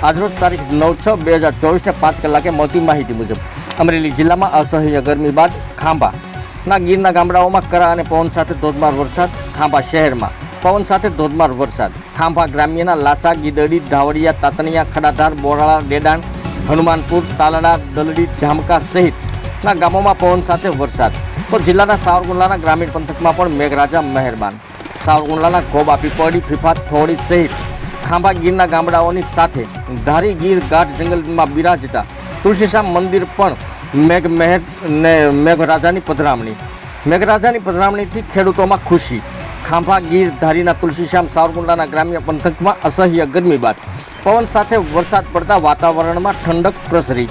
આજરોજ તારીખ 9/6/2024 5 કલાકે મળતી માહિતી મુજબ અમરેલી જિલ્લામાં અસહ્ય ગરમી બાદ ખાંભાના ગીરના ગામડાઓમાં કરા અને પવન સાથે ધોધમાર વરસાદ. ખાંભા શહેરમાં પવન સાથે ધોધમાર વરસાદ. ખાંભા ગ્રામ્યના લાસા, ગીદડી, ધાવડિયા, તાતણિયા, ખડાધાર, બોરાળા, ડેડાણ, હનુમાનપુર, તાલડા, દલડી, જામકા સહિતના ગામોમાં પવન સાથે વરસાદ. તો જિલ્લાના સાવરકુંડલાના ગ્રામીણ પંથકમાં પણ મેઘરાજા મહેરબાન. સાવરકુંડલાના ગોબા, પીપળી, ફીફા, થોડી સહિત ખાંભા ગીરના ગામડાઓની સાથે ધારી ગીર ગાઢ જંગલમાં બિરાજતા તુલસીશ્યામ મંદિર પણ મેઘરાજાની પધરામણીથી ખેડૂતોમાં ખુશી. ખાંભા ગીર ધારીના તુલસીશ્યામ સાવરકુંડલાના ગ્રામ્ય પંથકમાં અસહ્ય ગરમી બાદ પવન સાથે વરસાદ પડતા વાતાવરણમાં ઠંડક પ્રસરી.